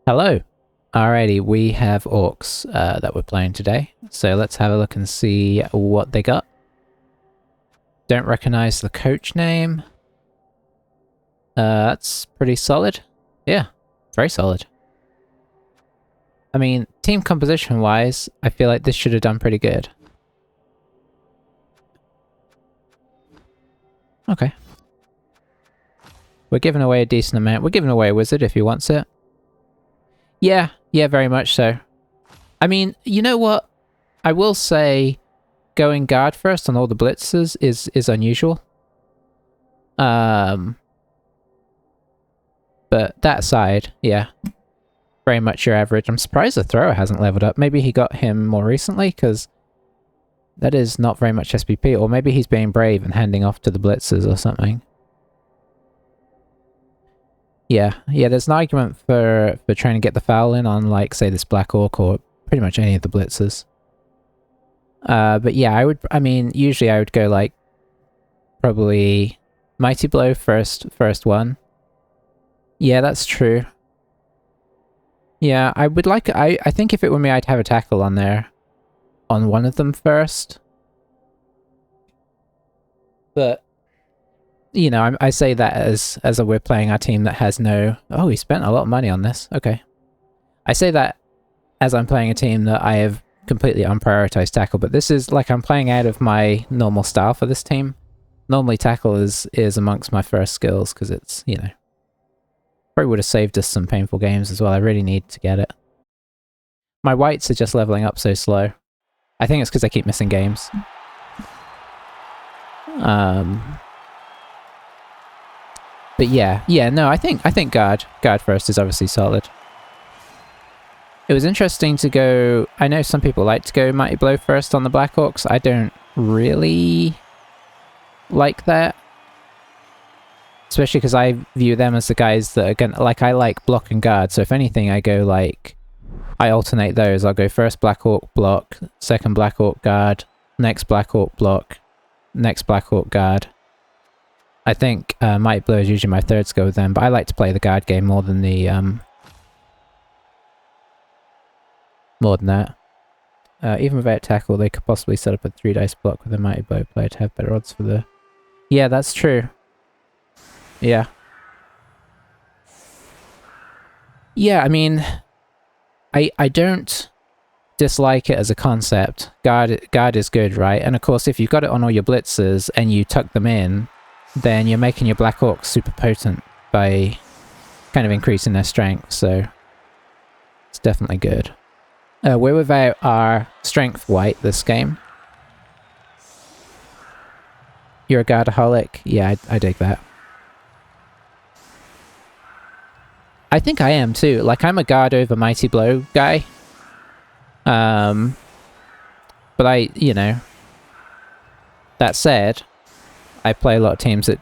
Hello. Alrighty, we have orcs that we're playing today. So let's have a look and see what they got. Don't recognize the coach name. That's pretty solid. Yeah, very solid. I mean, team composition wise, I feel like this should have done pretty good. Okay. We're giving away a decent amount. We're giving away a wizard if he wants it. Yeah, very much so. I mean, you know what? I will say going guard first on all the blitzers is unusual. But that aside, yeah, very much your average. I'm surprised the thrower hasn't leveled up. Maybe he got him more recently, because that is not very much SPP. Or maybe he's being brave and handing off to the blitzers or something. Yeah, there's an argument for trying to get the foul in on, like, say, this Black Orc or pretty much any of the blitzers. But yeah, usually I would go, like, probably Mighty Blow first one. Yeah, that's true. Yeah, I would like... I think if it were me, I'd have a tackle on there. On one of them first. But, you know, I say that as we're playing our team that has no... Oh, we spent a lot of money on this. Okay. I say that as I'm playing a team that I have completely unprioritized tackle, but this is like I'm playing out of my normal style for this team. Normally tackle is amongst my first skills, because it's, you know... Probably would have saved us some painful games as well. I really need to get it. My whites are just leveling up so slow. I think it's because I keep missing games. But yeah, no, I think guard first is obviously solid. It was interesting to go... I know some people like to go Mighty Blow first on the Black Orcs. I don't really like that. Especially because I view them as the guys that are gonna... Like, I like block and guard, so if anything, I go, like... I alternate those. I'll go first Black Orc block, second Black Orc guard, next Black Orc block, next Black Orc guard. I think Mighty Blow is usually my third skill with them, but I like to play the guard game more than the... more than that. Even without tackle, they could possibly set up a 3-dice block with a Mighty Blow player to have better odds for the... Yeah, that's true. Yeah. Yeah, I mean... I don't dislike it as a concept. Guard is good, right? And of course, if you've got it on all your blitzers and you tuck them in, then you're making your Black Orcs super potent by kind of increasing their strength, so it's definitely good. We're without our strength white this game. You're a guardaholic? Yeah, I dig that. I think I am too. Like, I'm a guard over Mighty Blow guy. But I, you know... That said, I play a lot of teams that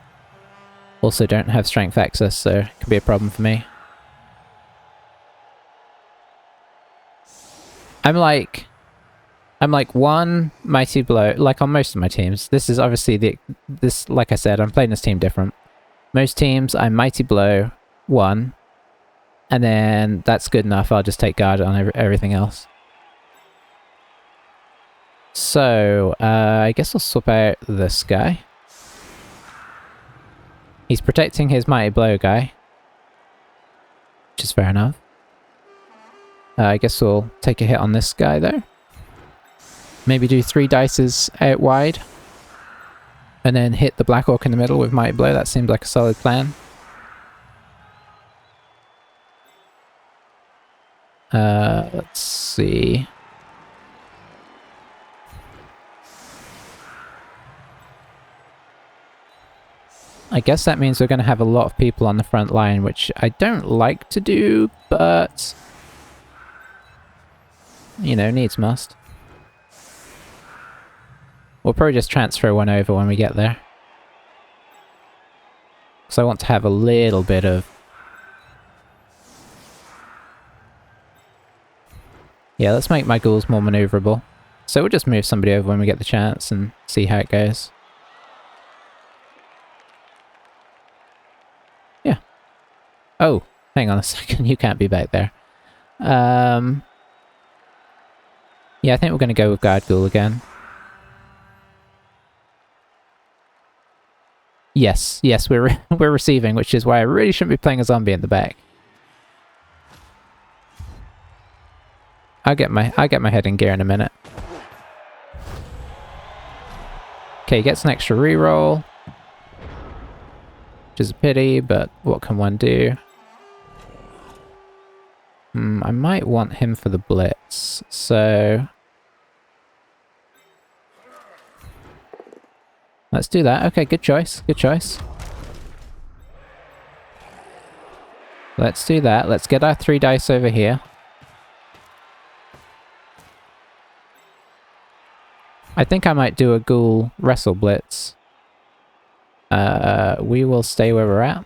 also don't have strength access, so it can be a problem for me. I'm like one Mighty Blow, like on most of my teams. This is obviously like I said, I'm playing this team different. Most teams, I'm Mighty Blow 1, and then that's good enough. I'll just take guard on everything else. So, I guess I'll swap out this guy. He's protecting his Mighty Blow guy, which is fair enough. I guess we'll take a hit on this guy, though. Maybe do 3 dices out wide. And then hit the Black Orc in the middle with Mighty Blow. That seems like a solid plan. Let's see. I guess that means we're going to have a lot of people on the front line, which I don't like to do, but... You know, needs must. We'll probably just transfer one over when we get there. Because I want to have a little bit of... Yeah, let's make my ghouls more maneuverable. So we'll just move somebody over when we get the chance and see how it goes. Yeah. Oh, hang on a second, you can't be back there. Yeah, I think we're going to go with Guard Ghoul again. Yes, yes, we're we're receiving, which is why I really shouldn't be playing a zombie in the back. I'll get my head in gear in a minute. Okay, gets an extra reroll, which is a pity, but what can one do? I might want him for the blitz, so let's do that. Okay, good choice, good choice. Let's do that. Let's get our 3 dice over here. I think I might do a ghoul wrestle blitz. We will stay where we're at.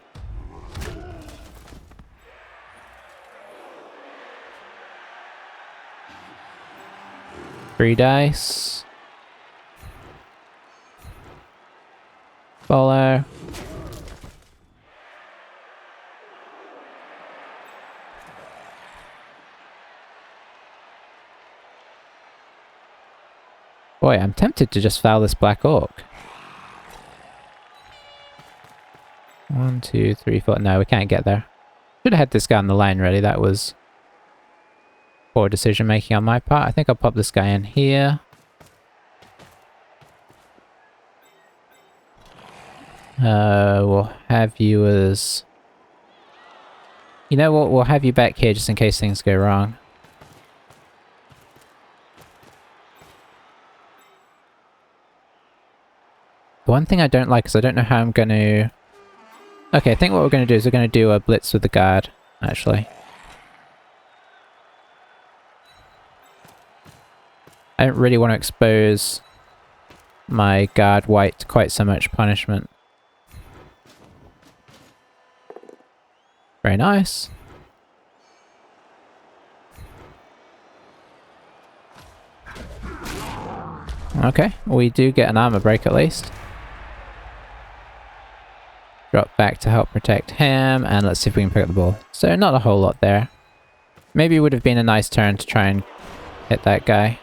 Three dice. Follow. Boy, I'm tempted to just foul this Black Orc. 1, 2, 3, 4. No, we can't get there. Should have had this guy on the line, really. That was poor decision making on my part. I think I'll pop this guy in here. We'll have you as... You know what? We'll have you back here just in case things go wrong. The one thing I don't like is I don't know how I'm going to... Okay, I think what we're going to do is we're going to do a blitz with the guard, actually. I don't really want to expose my guard white to quite so much punishment. Very nice. Okay, we do get an armor break at least. Drop back to help protect him, and let's see if we can pick up the ball. So not a whole lot there. Maybe it would have been a nice turn to try and hit that guy.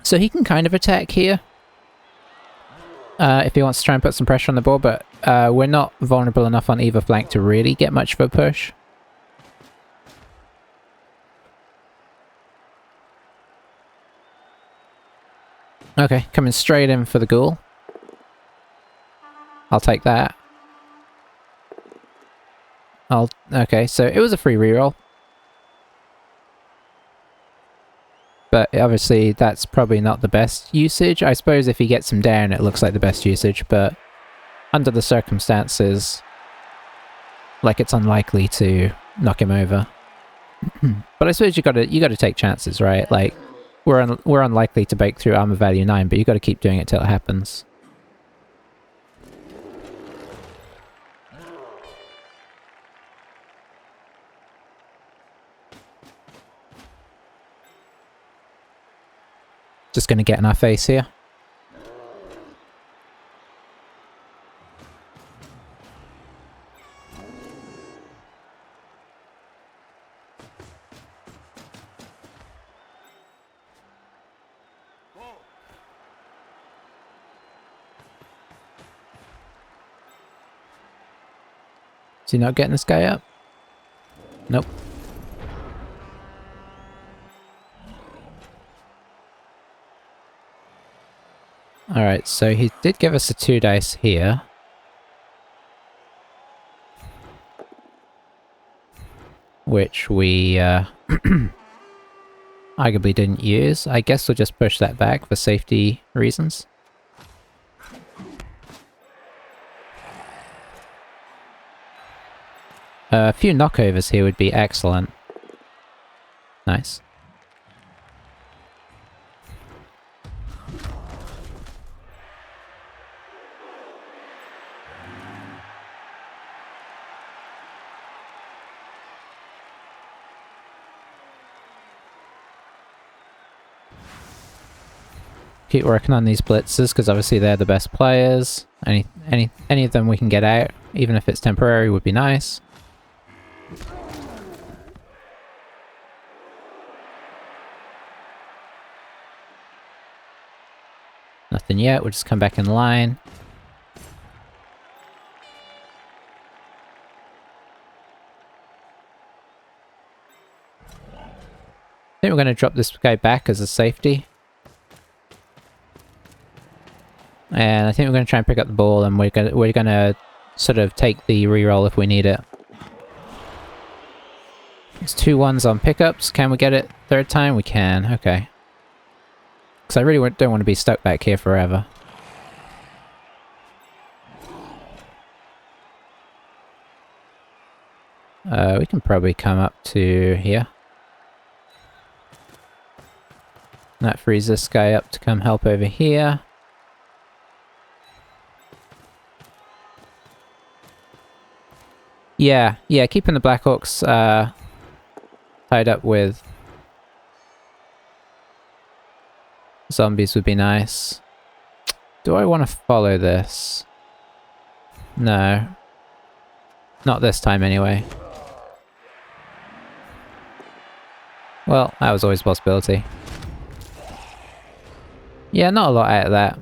So he can kind of attack here. If he wants to try and put some pressure on the ball, but we're not vulnerable enough on either flank to really get much of a push. Okay, coming straight in for the ghoul. I'll take that. Okay, so it was a free reroll. But obviously that's probably not the best usage. I suppose if he gets him down it looks like the best usage, but under the circumstances, like, it's unlikely to knock him over. But I suppose you gotta take chances, right? Like, we're unlikely to break through armor value 9, but you gotta keep doing it till it happens. Just gonna get in our face here. Is he not getting this guy up? Nope. Alright, so he did give us a 2 dice here. Which we arguably didn't use. I guess we'll just push that back for safety reasons. A few knockovers here would be excellent. Nice. Keep working on these blitzers, because obviously they're the best players. Any of them we can get out, even if it's temporary, would be nice. Nothing yet, we'll just come back in line. I think we're going to drop this guy back as a safety. And I think we're going to try and pick up the ball, and we're going to sort of take the reroll if we need it. There's 2 1s on pickups. Can we get it third time? We can. Okay. Because I really don't want to be stuck back here forever. We can probably come up to here. That frees this guy up to come help over here. Yeah, keeping the Blackhawks tied up with zombies would be nice. Do I want to follow this? No. Not this time anyway. Well, that was always a possibility. Yeah, not a lot out of that.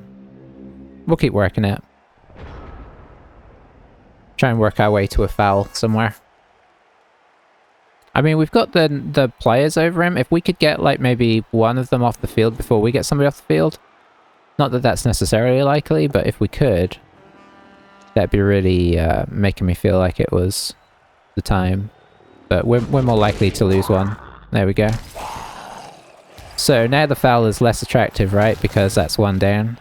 We'll keep working it. Try and work our way to a foul somewhere. I mean, we've got the players over him. If we could get, like, maybe one of them off the field before we get somebody off the field. Not that that's necessarily likely, but if we could, that'd be really making me feel like it was the time. But we're more likely to lose one. There we go. So now the foul is less attractive, right? Because that's 1 down.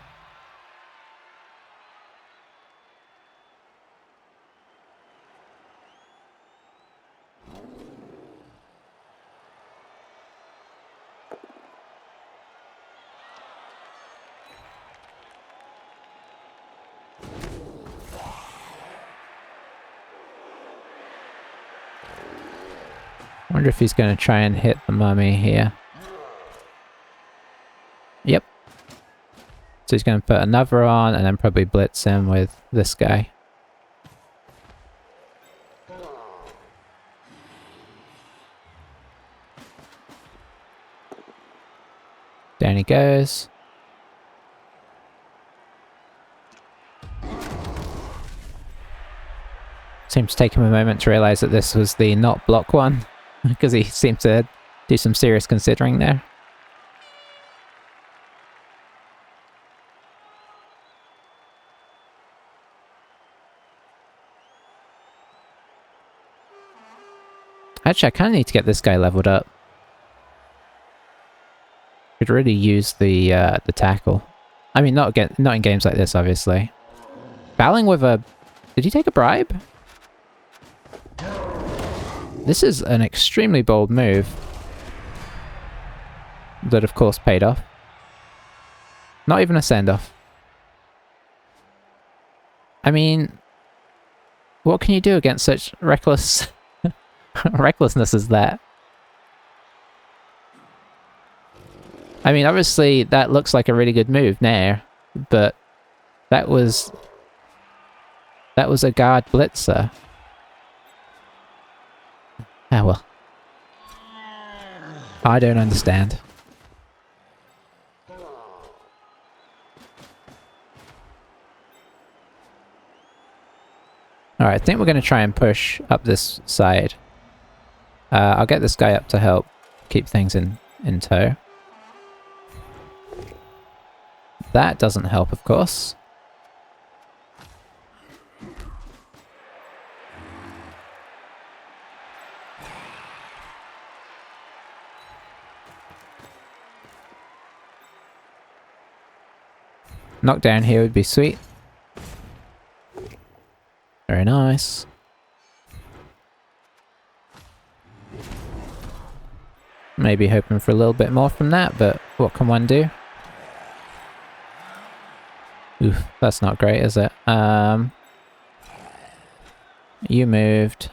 I wonder if he's going to try and hit the mummy here. Yep. So he's going to put another on and then probably blitz him with this guy. Down he goes. Seems to take him a moment to realise that this was the not block one. Because he seemed to do some serious considering there. Actually, I kind of need to get this guy leveled up. Could really use the tackle. I mean, not in games like this, obviously. Fouling with a... Did he take a bribe? This is an extremely bold move. That, of course, paid off. Not even a send-off. I mean... What can you do against such reckless... recklessness as that? I mean, obviously, that looks like a really good move now. But... That was a guard blitzer. Ah, well. I don't understand. Alright, I think we're going to try and push up this side. I'll get this guy up to help keep things in tow. That doesn't help, of course. Knockdown here would be sweet. Very nice. Maybe hoping for a little bit more from that, but what can one do? Oof, that's not great, is it? You moved.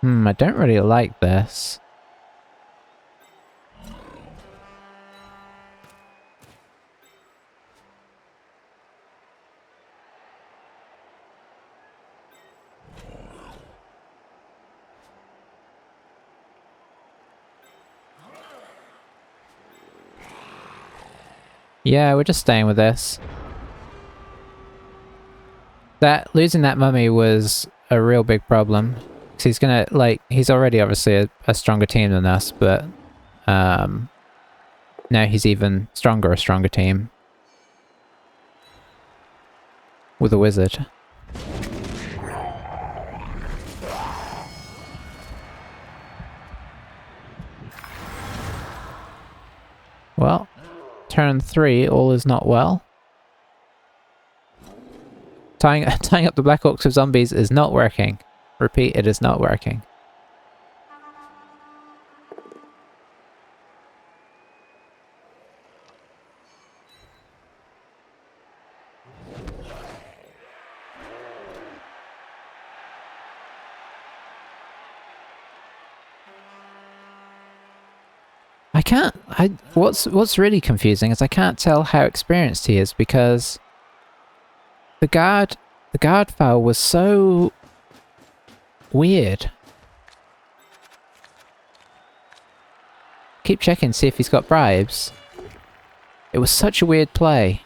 I don't really like this. Yeah, we're just staying with this. Losing that mummy was a real big problem. 'Cause he's gonna, like, he's already obviously a stronger team than us, but now he's even stronger, a stronger team. With a wizard. Well, turn 3, all is not well. Tying up the Black Orcs with zombies is not working. Repeat, it is not working. What's really confusing is I can't tell how experienced he is because the guard file was so weird. Keep checking, see if he's got bribes. It was such a weird play.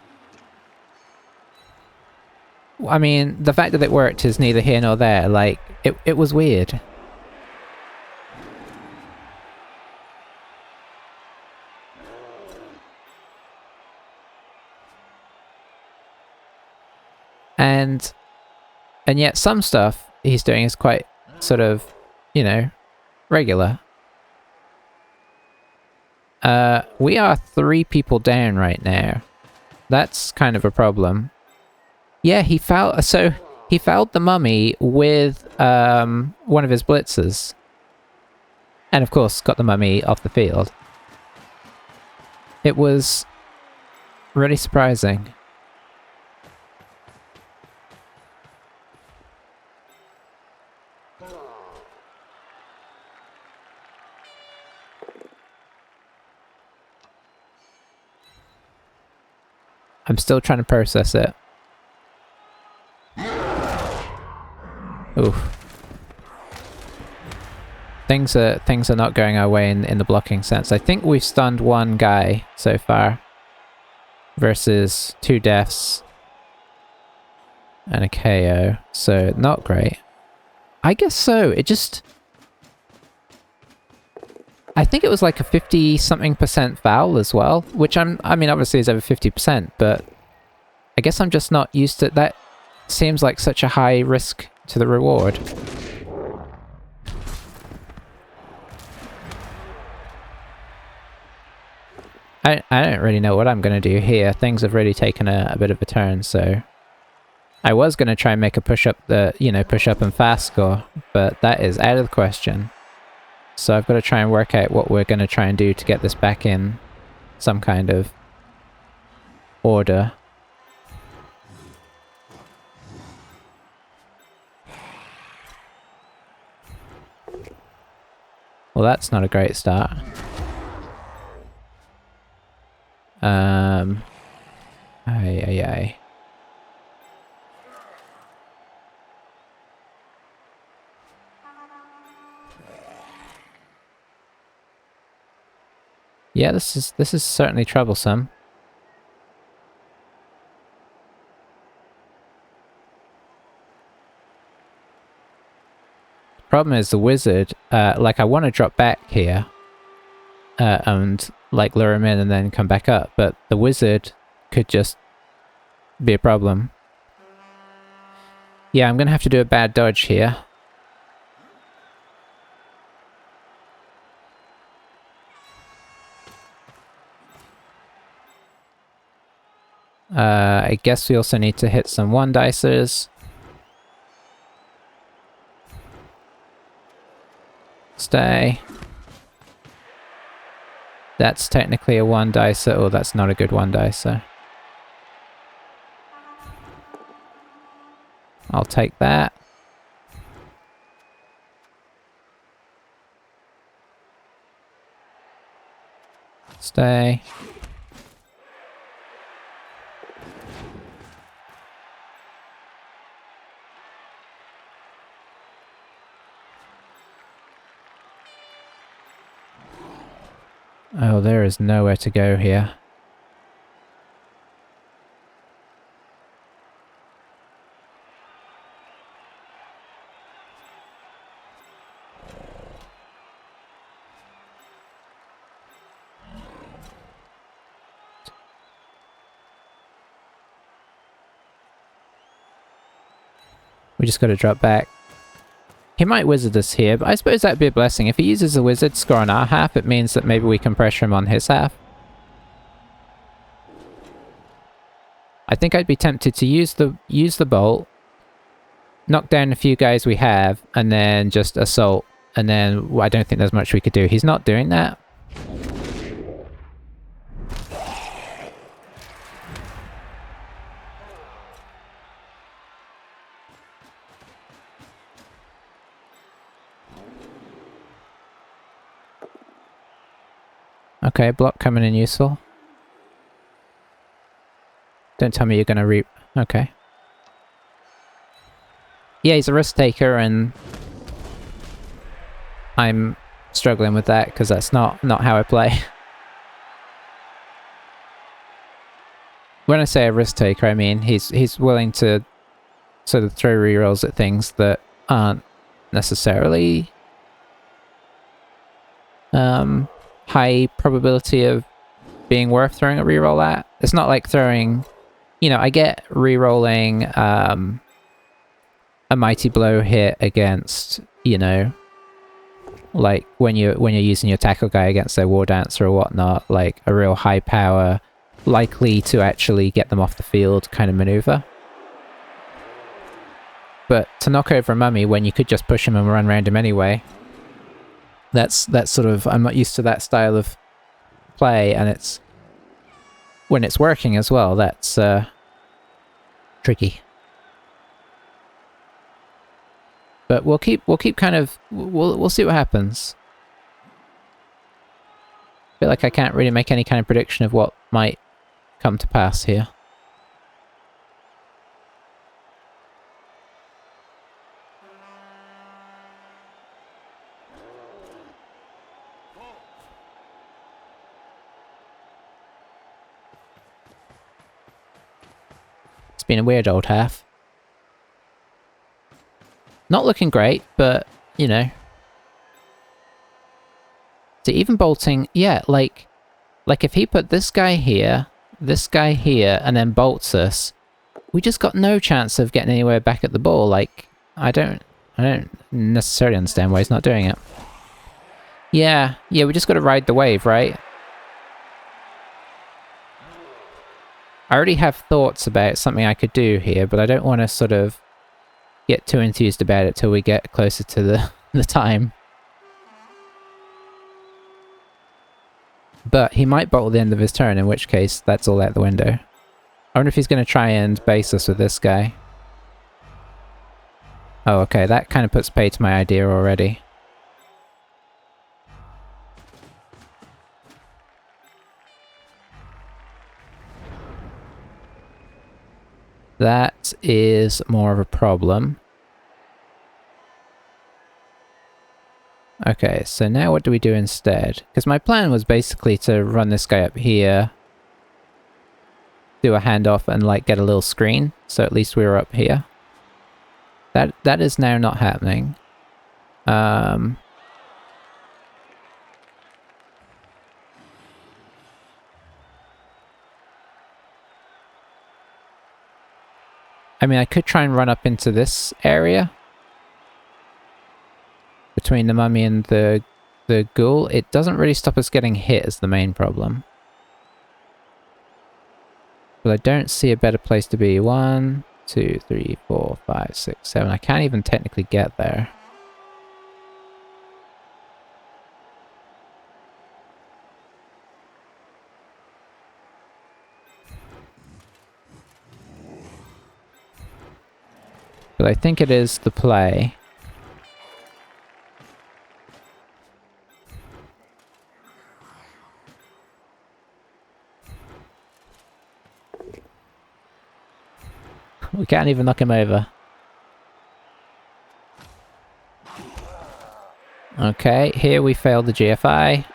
I mean, the fact that it worked is neither here nor there. Like, it was weird. And yet some stuff he's doing is quite sort of, you know, regular. We are 3 people down right now. That's kind of a problem. Yeah, he fouled the mummy with one of his blitzers. And of course got the mummy off the field. It was really surprising. I'm still trying to process it. Oof. Things are not going our way in the blocking sense. I think we've stunned 1 guy so far. Versus 2 deaths. And a KO. So, not great. I guess so. It just... I think it was like a 50-something% foul as well, which I mean, obviously is over 50%, but I guess I'm just not used to that. Seems like such a high risk to the reward. I don't really know what I'm going to do here. Things have really taken a bit of a turn, so... I was going to try and make a push up and fast score, but that is out of the question. So I've got to try and work out what we're going to try and do to get this back in some kind of order. Well, that's not a great start. Aye. Yeah, this is certainly troublesome. The problem is the wizard, like I want to drop back here, and like lure him in and then come back up, but the wizard could just be a problem. Yeah, I'm gonna have to do a bad dodge here. I guess we also need to hit some 1-dicers. Stay. That's technically a 1-dicer. Oh, that's not a good 1-dicer. I'll take that. Stay. Oh, there is nowhere to go here. We just gotta drop back. He might wizard us here, but I suppose that'd be a blessing. If he uses a wizard score on our half, it means that maybe we can pressure him on his half. I think I'd be tempted to use the bolt, knock down a few guys we have, and then just assault. And then I don't think there's much we could do. He's not doing that. Okay, block coming in useful. Don't tell me you're gonna reap. Okay. Yeah, he's a risk taker, and I'm struggling with that because that's not how I play. When I say a risk taker, I mean he's willing to sort of throw rerolls at things that aren't necessarily high probability of being worth throwing a reroll at. It's not like throwing, you know, I get rerolling a mighty blow hit against, you know, like when you're using your tackle guy against their war dancer or whatnot, like a real high power, likely to actually get them off the field kind of maneuver. But to knock over a mummy when you could just push him and run around him anyway, that's sort of, I'm not used to that style of play, and it's when it's working as well, that's tricky. But we'll keep kind of, we'll see what happens. I feel like I can't really make any kind of prediction of what might come to pass here. It's been a weird old half. Not looking great, but, you know. So even bolting, yeah, like if he put this guy here, and then bolts us, we just got no chance of getting anywhere back at the ball. Like, I don't necessarily understand why he's not doing it. Yeah, we just gotta ride the wave, right? I already have thoughts about something I could do here, but I don't want to sort of get too enthused about it till we get closer to the time. But he might bolt at the end of his turn, in which case that's all out the window. I wonder if he's going to try and base us with this guy. Oh, okay, that kind of puts pay to my idea already. That is more of a problem. Okay, so now what do we do instead? Because my plan was basically to run this guy up here, do a handoff, and like get a little screen, so at least we were up here. That is now not happening. I mean, I could try and run up into this area between the mummy and the ghoul. It doesn't really stop us getting hit is the main problem. But I don't see a better place to be. 1, 2, 3, 4, 5, 6, 7. I can't even technically get there. But I think it is the play. We can't even knock him over. Okay, here we failed the GFI.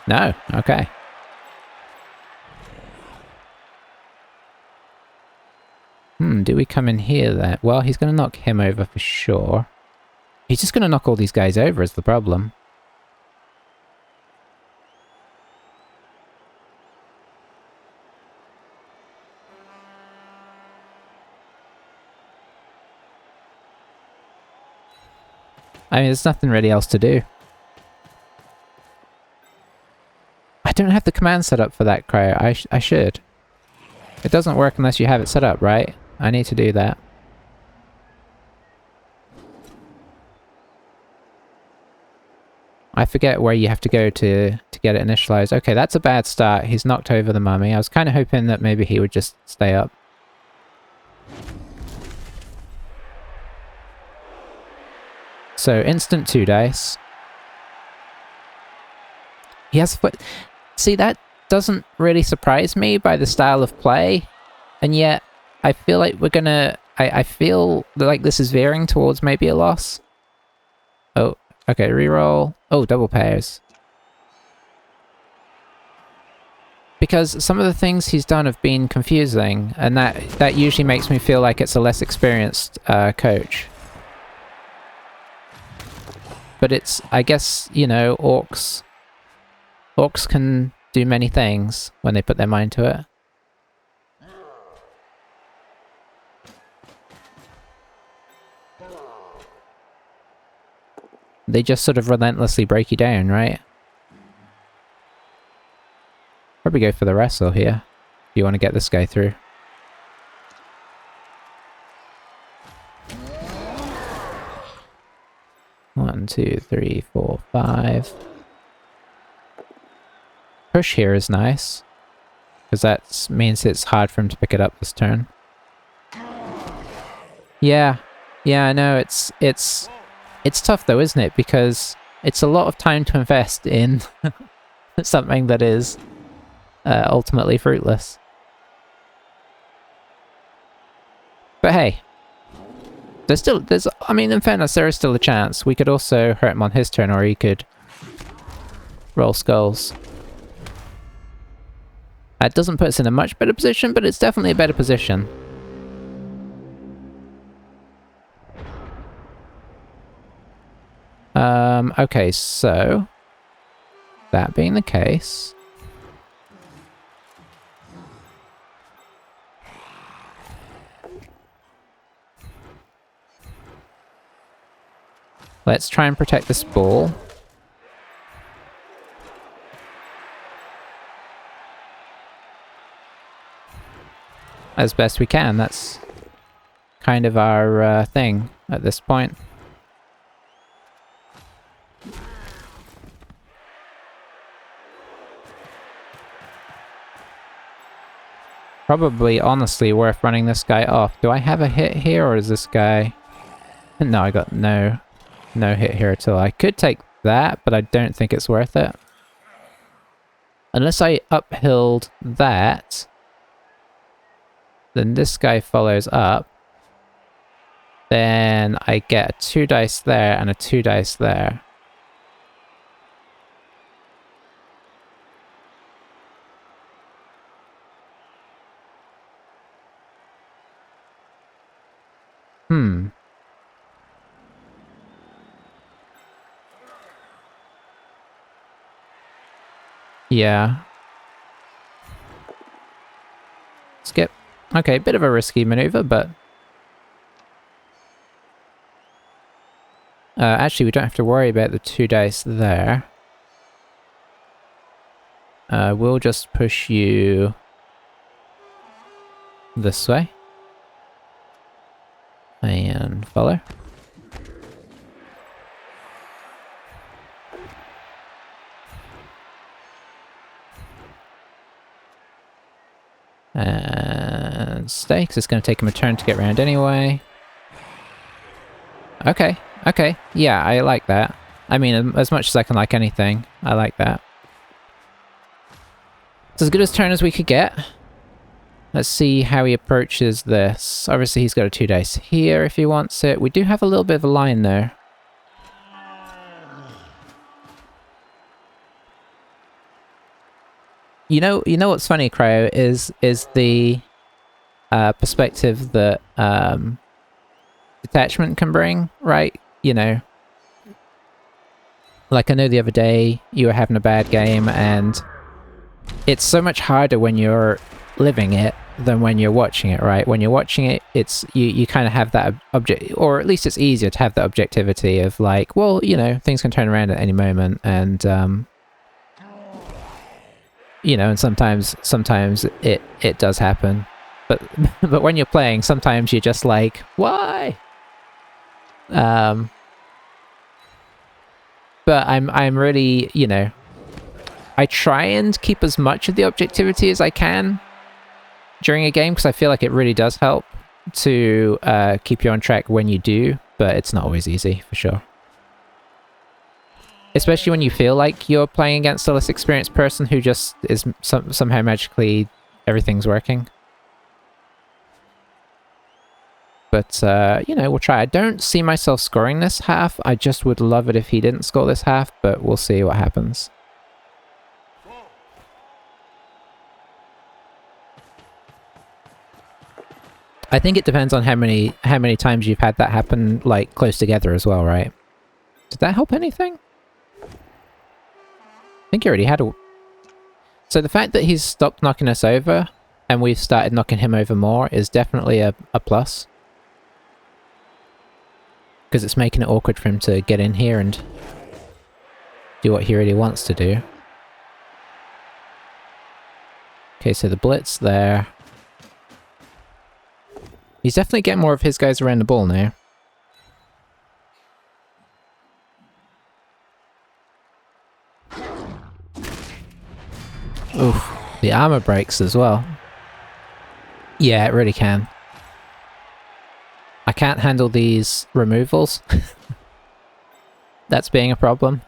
No, okay. Do we come in here then? Well, he's going to knock him over for sure. He's just going to knock all these guys over is the problem. I mean, there's nothing really else to do. I don't have the command set up for that cryo. I should. It doesn't work unless you have it set up, right? I need to do that. I forget where you have to go to get it initialized. Okay, that's a bad start. He's knocked over the mummy. I was kind of hoping that maybe he would just stay up. So, instant 2 dice. He has foot. See, that doesn't really surprise me by the style of play. And yet, I feel like we're gonna... I feel like this is veering towards maybe a loss. Oh, okay, reroll. Oh, double pairs. Because some of the things he's done have been confusing, and that usually makes me feel like it's a less experienced coach. But it's, I guess, you know, orcs can do many things when they put their mind to it. They just sort of relentlessly break you down, right? Probably go for the wrestle here. If you want to get this guy through. One, two, three, four, five. Push here is nice, because that means it's hard for him to pick it up this turn. Yeah, I know, it's tough though, isn't it? Because it's a lot of time to invest in something that is ultimately fruitless. But hey, I mean, in fairness, there is still a chance. We could also hurt him on his turn, or he could roll skulls. That doesn't put us in a much better position, but it's definitely a better position. Okay, so... that being the case... let's try and protect this ball. As best we can. That's kind of our thing at this point. Probably, honestly, worth running this guy off. Do I have a hit here, or is this guy... no, I got no hit here at all. I could take that, but I don't think it's worth it. Unless I uphilled that, then this guy follows up. Then I get a 2 dice there and a 2 dice there. Yeah. Skip. Okay, bit of a risky maneuver, but... actually, we don't have to worry about the 2 dice there. We'll just push you... this way. And follow. And stay, because it's going to take him a turn to get around anyway. Okay, yeah, I like that. I mean, as much as I can like anything, I like that. It's as good a turn as we could get. Let's see how he approaches this. Obviously, he's got a 2 dice here if he wants it. We do have a little bit of a line there. You know what's funny, Cryo, is the perspective that detachment can bring, right? You know, like I know the other day you were having a bad game, and it's so much harder when you're living it than when you're watching it, right? When you're watching it, it's you kind of have that object, or at least it's easier to have that objectivity of like, well, you know, things can turn around at any moment, and you know, and sometimes it does happen, but but when you're playing, sometimes you're just like, why? But I'm really, you know, I try and keep as much of the objectivity as I can during a game, because I feel like it really does help to keep you on track when you do, but it's not always easy, for sure. Especially when you feel like you're playing against a less experienced person who just is somehow magically everything's working. But, you know, we'll try. I don't see myself scoring this half. I just would love it if he didn't score this half, but we'll see what happens. I think it depends on how many times you've had that happen, like, close together as well, right? Did that help anything? I think he already had a... So the fact that he's stopped knocking us over, and we've started knocking him over more, is definitely a plus. Because it's making it awkward for him to get in here and do what he really wants to do. Okay, so the blitz there. He's definitely getting more of his guys around the ball now. Oof, the armor breaks as well. Yeah, it really can. I can't handle these removals. That's being a problem.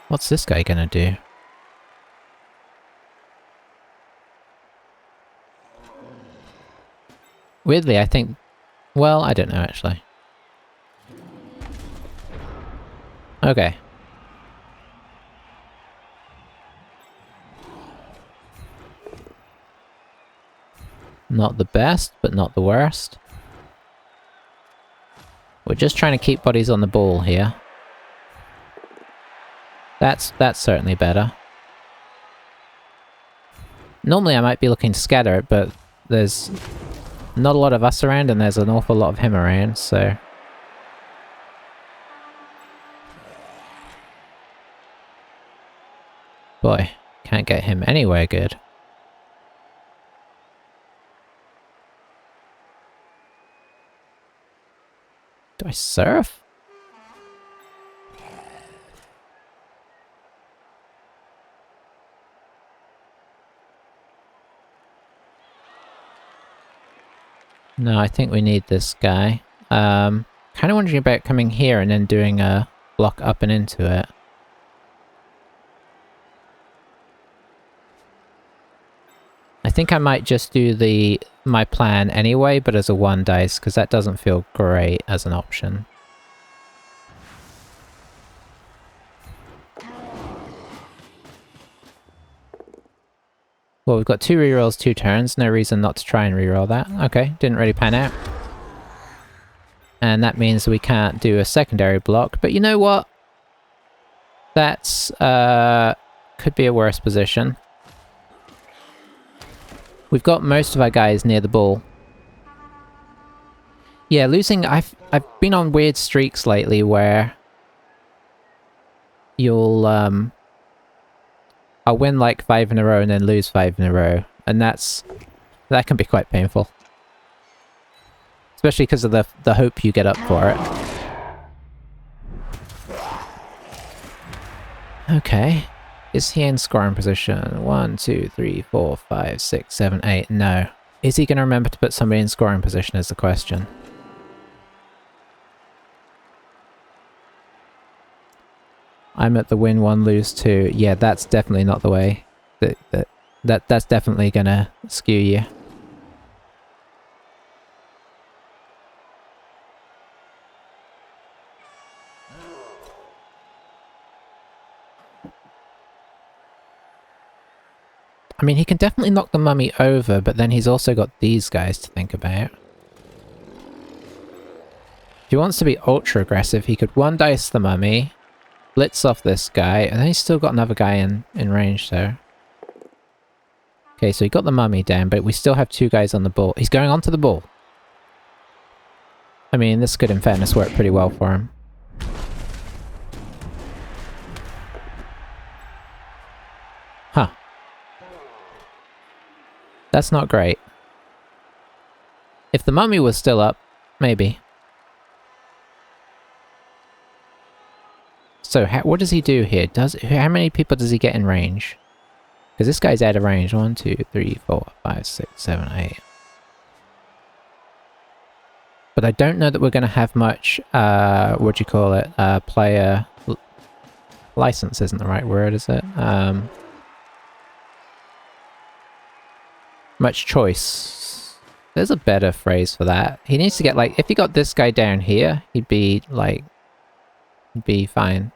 What's this guy gonna do? Weirdly, I think... Well, I don't know, actually. Okay. Not the best, but not the worst. We're just trying to keep bodies on the ball here. That's certainly better. Normally I might be looking to scatter it, but there's not a lot of us around and there's an awful lot of him around, so... Boy, can't get him anywhere good. Do I surf? No, I think we need this guy. Kind of wondering about coming here and then doing a block up and into it. I think I might just do my plan anyway, but as a 1 dice, because that doesn't feel great as an option. Well, we've got 2 rerolls, 2 turns. No reason not to try and reroll that. Okay, didn't really pan out. And that means we can't do a secondary block, but you know what? That's, could be a worse position. We've got most of our guys near the ball. Yeah, losing... I've been on weird streaks lately where... You'll, I'll win like 5 in a row and then lose 5 in a row. And that can be quite painful. Especially because of the hope you get up for it. Okay. Is he in scoring position? 1, 2, 3, 4, 5, 6, 7, 8. No. Is he going to remember to put somebody in scoring position is the question. I'm at the win 1, lose 2. Yeah, that's definitely not the way. That's definitely going to skew you. I mean, he can definitely knock the mummy over, but then he's also got these guys to think about. If he wants to be ultra aggressive, he could one dice the mummy, blitz off this guy, and then he's still got another guy in range there. Okay, so he got the mummy down, but we still have 2 guys on the ball. He's going onto the ball. I mean, this could in fairness work pretty well for him. Huh. That's not great. If the mummy was still up, maybe. So, what does he do here? How many people does he get in range? Because this guy's out of range. 1, 2, 3, 4, 5, 6, 7, 8. But I don't know that we're going to have much, what do you call it? Player license isn't the right word, is it? Much choice. There's a better phrase for that. He needs to get, like, if he got this guy down here, he'd be, like, he'd be fine.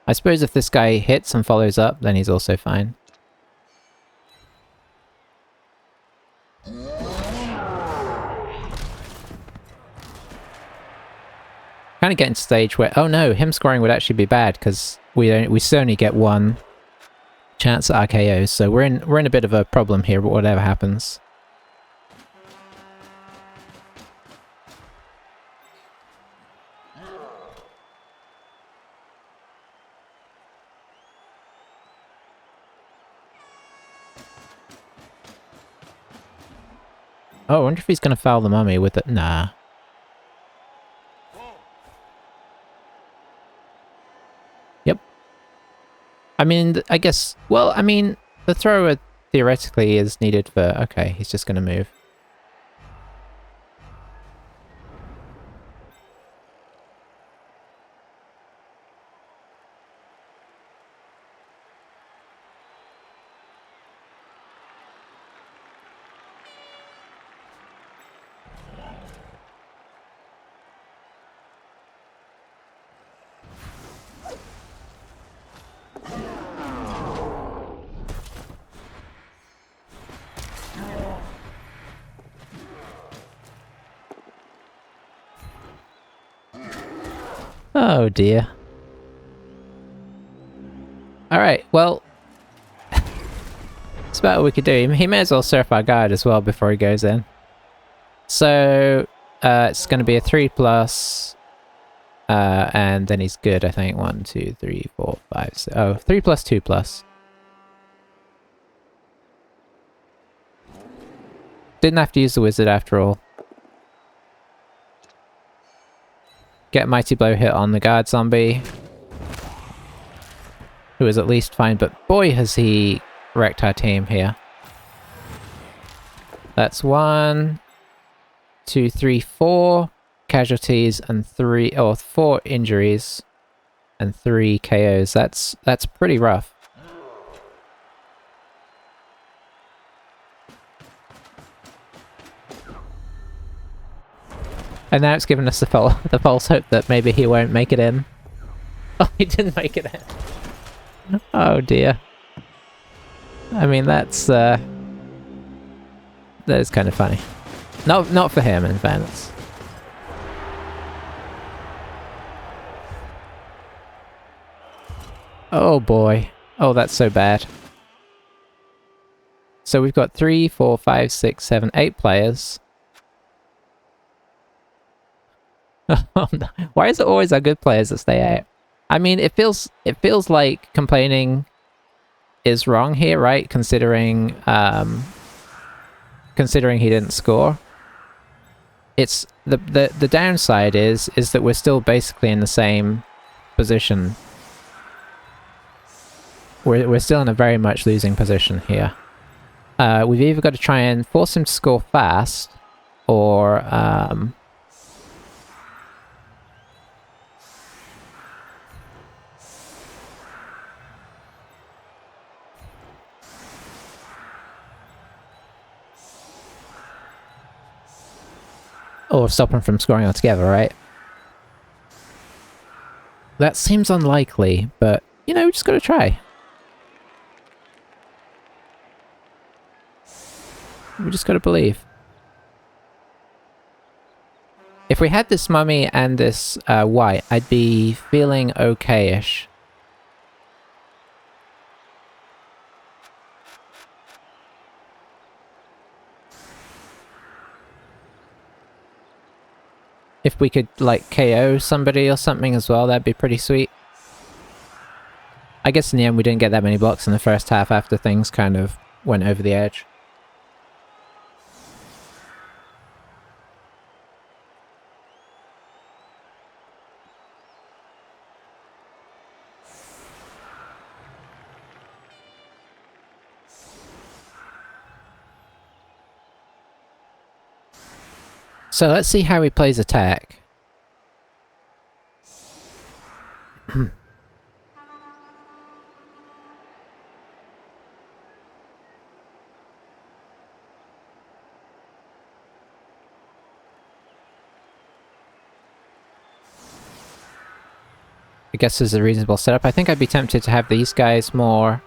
I suppose if this guy hits and follows up, then he's also fine. Kind of getting to the stage where, oh no, him scoring would actually be bad because we still only get 1 chance at RKOs, so we're in a bit of a problem here. But whatever happens. Oh, I wonder if he's gonna foul the mummy with it. Nah. I mean, I guess, well, I mean, the thrower theoretically is needed for, okay, he's just going to move. Oh dear. Alright, well... that's about what we could do. He may as well surf our guard as well before he goes in. So, it's going to be a 3+, and then he's good, I think. 1, 2, 3, 4, 5, 6... oh, 3+, 2+. Didn't have to use the wizard after all. Get Mighty Blow hit on the guard zombie, who is at least fine, but boy has he wrecked our team here. That's 1, 2, 3, 4 casualties and 4 injuries and 3 KOs. That's pretty rough. And now it's given us the false hope that maybe he won't make it in. Oh, he didn't make it in. Oh dear. I mean, that is kind of funny. Not for him, in fairness. Oh boy. Oh, that's so bad. So we've got 3, 4, 5, 6, 7, 8 players. Oh, no. Why is it always our good players that stay out? I mean, it feels like complaining is wrong here, right? Considering he didn't score. It's the downside is that we're still basically in the same position. We're still in a very much losing position here. We've either got to try and force him to score fast, or stop him from scoring altogether, right? That seems unlikely, but, you know, we just gotta try. We just gotta believe. If we had this mummy and this white, I'd be feeling okay-ish. If we could, like, KO somebody or something as well, that'd be pretty sweet. I guess in the end we didn't get that many blocks in the first half after things kind of went over the edge. So let's see how he plays attack. I guess this is a reasonable setup. I think I'd be tempted to have these guys more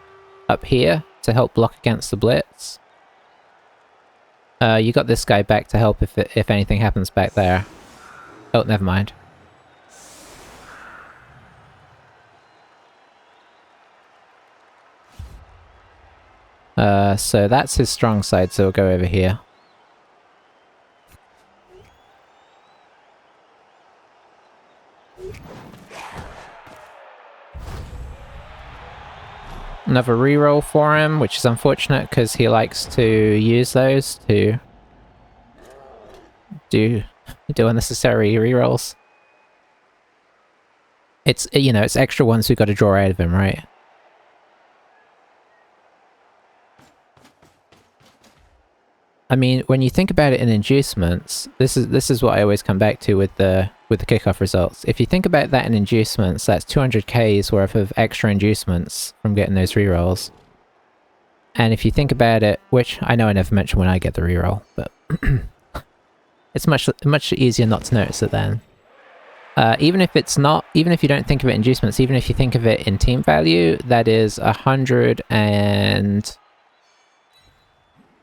up here to help block against the blitz. You got this guy back to help if anything happens back there. Oh, never mind. So that's his strong side, so we'll go over here. Another reroll for him, which is unfortunate because he likes to use those to do unnecessary rerolls. It's, you know, it's extra ones we've got to draw out of him, right? I mean, when you think about it in inducements, this is what I always come back to with the kickoff results. If you think about that in inducements, that's 200k's worth of extra inducements from getting those rerolls. And if you think about it, which I know I never mention when I get the reroll, but it's much easier not to notice it then. Even if you don't think of it in inducements, even if you think of it in team value, that is 100 and...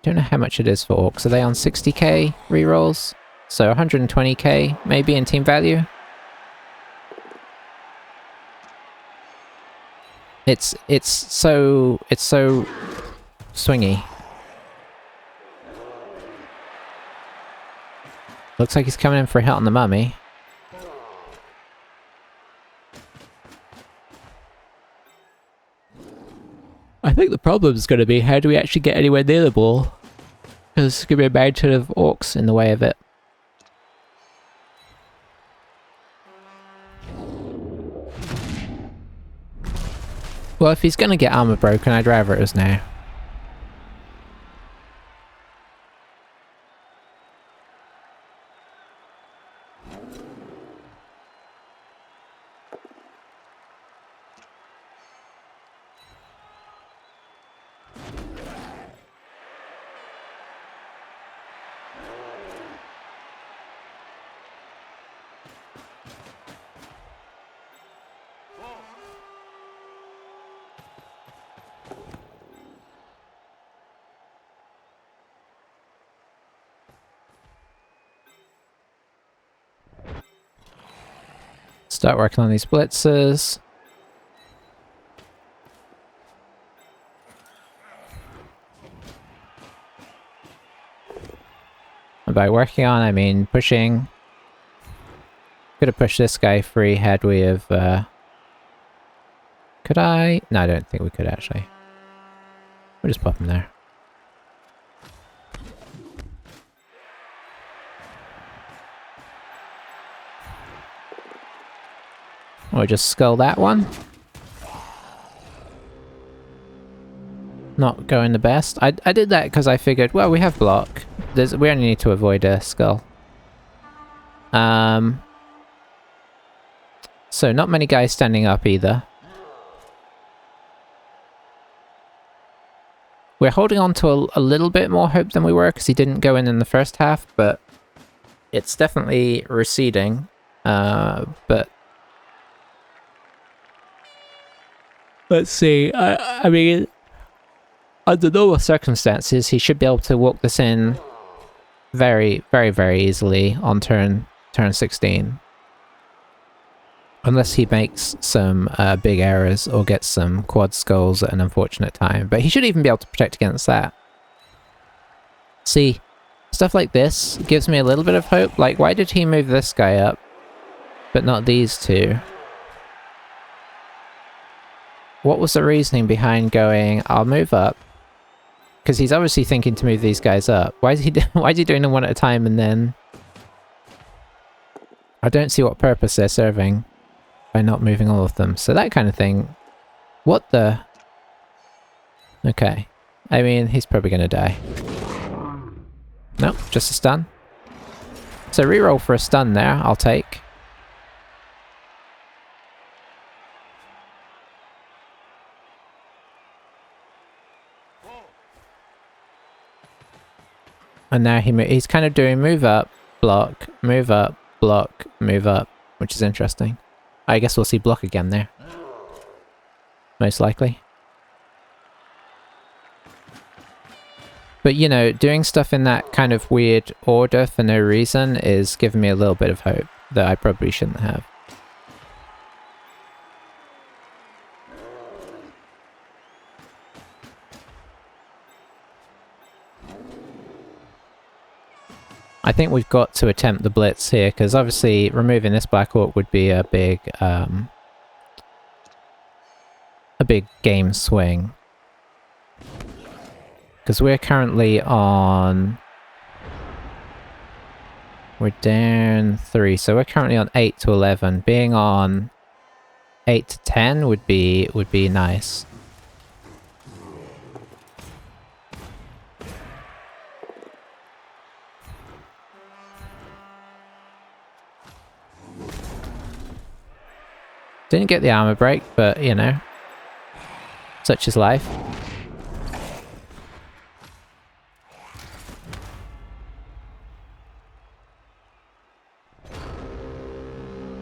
don't know how much it is for orcs. Are they on 60k rerolls? So 120k maybe in team value? It's so swingy. Looks like he's coming in for a hit on the mummy. I think the problem is going to be how do we actually get anywhere near the ball? Because there's going to be a mountain of orcs in the way of it. Well, if he's going to get armor broken, I'd rather it was now. Start working on these blitzers. And by working on, I mean pushing. Could have pushed this guy free had we have... Could I? No, I don't think we could actually. We'll just pop him there. We'll just skull that one. not going the best. I did that because I figured, well, we have block. We only need to avoid a skull. So not many guys standing up either. We're holding on to a little bit more hope than we were because he didn't go in the first half, but it's definitely receding. But let's see. I mean, under normal circumstances, he should be able to walk this in very, very, very easily on turn 16. Unless he makes some big errors or gets some quad skulls at an unfortunate time. But he should even be able to protect against that. See, stuff like this gives me a little bit of hope. Like, why did he move this guy up, but not these two? What was the reasoning behind going, I'll move up? Because he's obviously thinking to move these guys up. Why is he doing them one at a time and then... I don't see what purpose they're serving by not moving all of them. So that kind of thing. What the... Okay. I mean, he's probably going to die. Nope, just a stun. So reroll for a stun there, I'll take. And now he's kind of doing move up, block, move up, block, move up, which is interesting. I guess we'll see block again there. Most likely. But you know, doing stuff in that kind of weird order for no reason is giving me a little bit of hope that I probably shouldn't have. I think we've got to attempt the blitz here, because obviously removing this Black Orc would be a big game swing. Because we're currently on... We're down 3, so we're currently on 8 to 11. Being on 8 to 10 would be nice. Didn't get the armor break, but you know, such is life.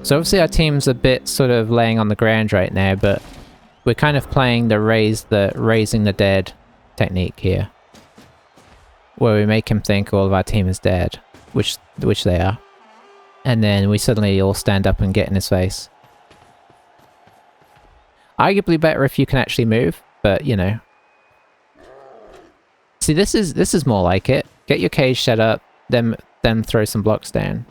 So obviously our team's a bit sort of laying on the ground right now, but we're kind of playing the raising the dead technique here, where we make him think all of our team is dead, which they are, and then we suddenly all stand up and get in his face. Arguably better if you can actually move, but you know. See, this is more like it. Get your cage set up, then throw some blocks down.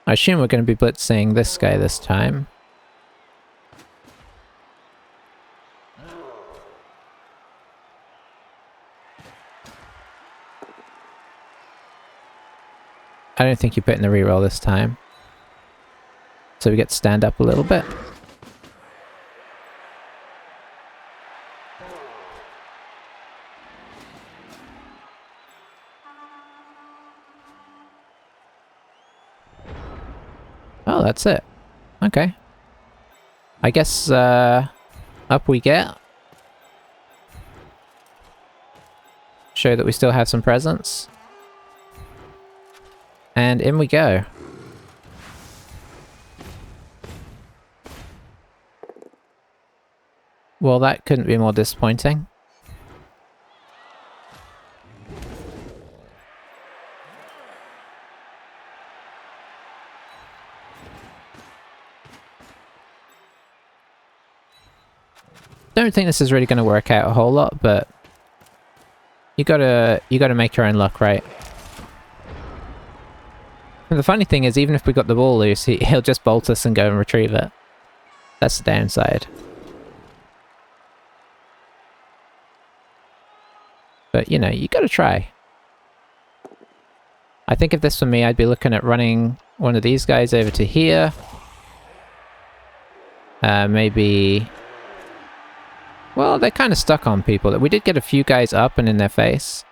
I assume we're going to be blitzing this guy this time. I don't think you put in the reroll this time. So we get to stand up a little bit. Oh, that's it. Okay. I guess, up we get. Show that we still have some presence. And in we go. Well, that couldn't be more disappointing. Don't think this is really going to work out a whole lot, but you gotta make your own luck, right? And the funny thing is, even if we got the ball loose, he'll just bolt us and go and retrieve it. That's the downside. But, you know, you gotta try. I think if this were me, I'd be looking at running one of these guys over to here. Maybe... Well, they're kind of stuck on people. We did get a few guys up and in their face.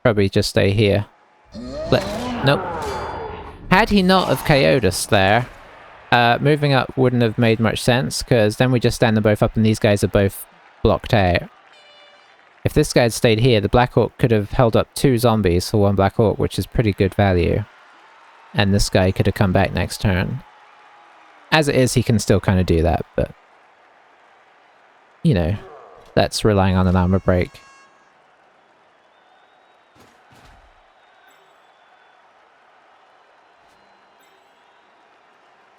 Probably just stay here. Nope. Had he not have KO'd us there, moving up wouldn't have made much sense, because then we just stand them both up and these guys are both blocked out. If this guy had stayed here, the Black Orc could have held up 2 zombies for 1 Black Orc, which is pretty good value. And this guy could have come back next turn. As it is, he can still kind of do that, but... You know, that's relying on an armor break.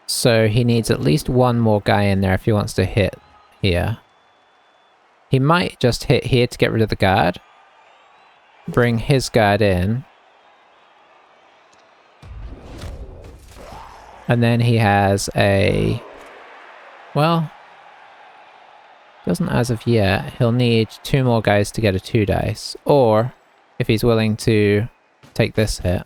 So he needs at least 1 more guy in there if he wants to hit here. He might just hit here to get rid of the guard. Bring his guard in. And then he has a... Well... Doesn't as of yet. He'll need 2 more guys to get a 2 dice. Or, if he's willing to take this hit.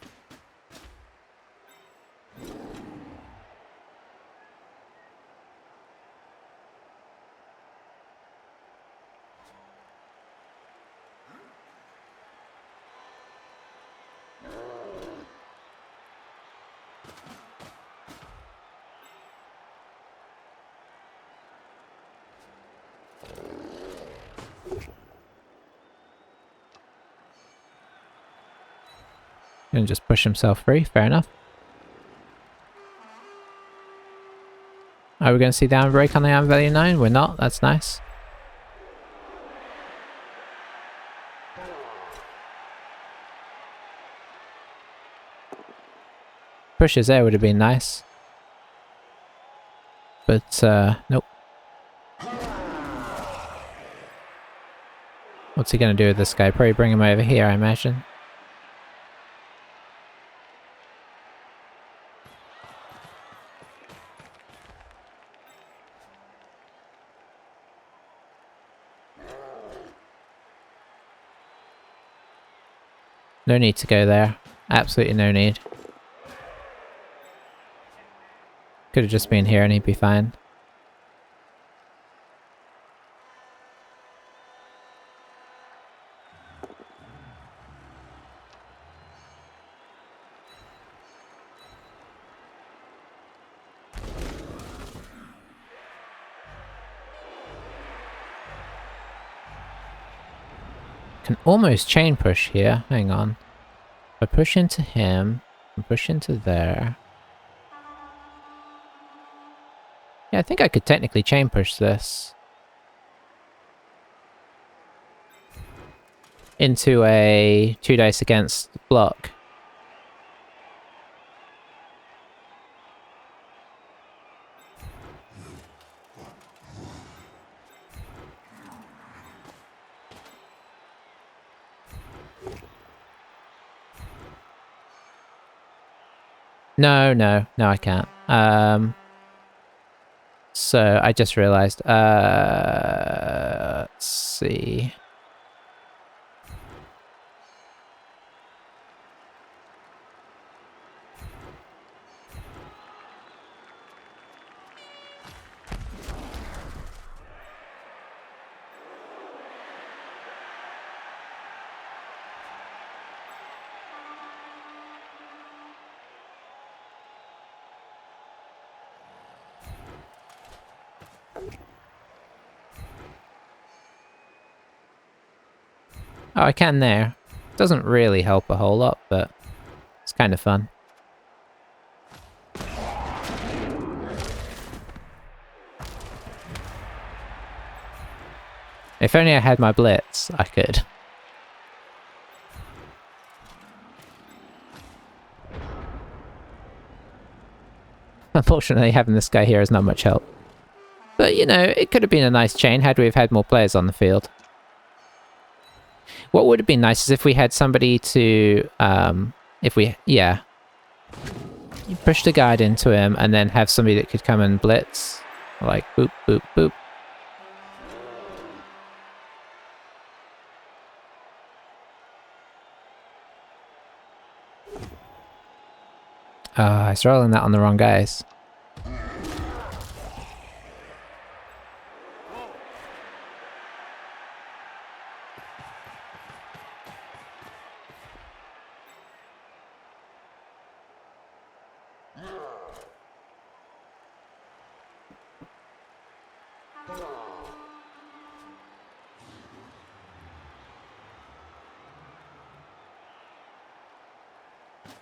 And just push himself free, fair enough. Are we going to see the armor break on the armor value 9? We're not, that's nice. Pushes there would have been nice. But, nope. What's he going to do with this guy? Probably bring him over here, I imagine. No need to go there. Absolutely no need. Could have just been here and he'd be fine. Can almost chain push here. Hang on. If I push into him and push into there. Yeah, I think I could technically chain push this into a 2 dice against block. No, I can't. So I just realized, let's see. Oh, I can there. Doesn't really help a whole lot, but it's kind of fun. If only I had my blitz, I could. Unfortunately, having this guy here is not much help. But, you know, it could have been a nice chain had we have had more players on the field. What would have been nice is if we had somebody to, yeah. You push the guard into him and then have somebody that could come and blitz. Like, boop, boop, boop. Ah, I was rolling that on the wrong guys.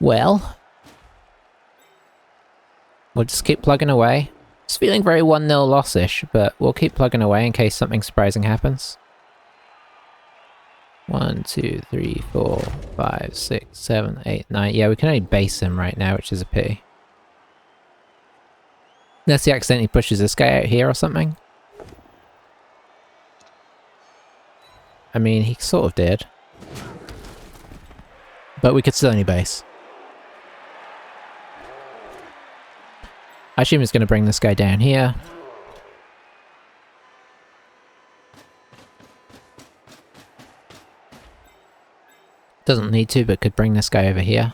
Well, we'll just keep plugging away. It's feeling very 1-0 loss-ish, but we'll keep plugging away in case something surprising happens. 1, 2, 3, 4, 5, 6, 7, 8, 9. Yeah, we can only base him right now, which is a pity. Unless he accidentally pushes this guy out here or something. I mean, he sort of did. But we could still only base. I assume he's going to bring this guy down here. Doesn't need to, but could bring this guy over here.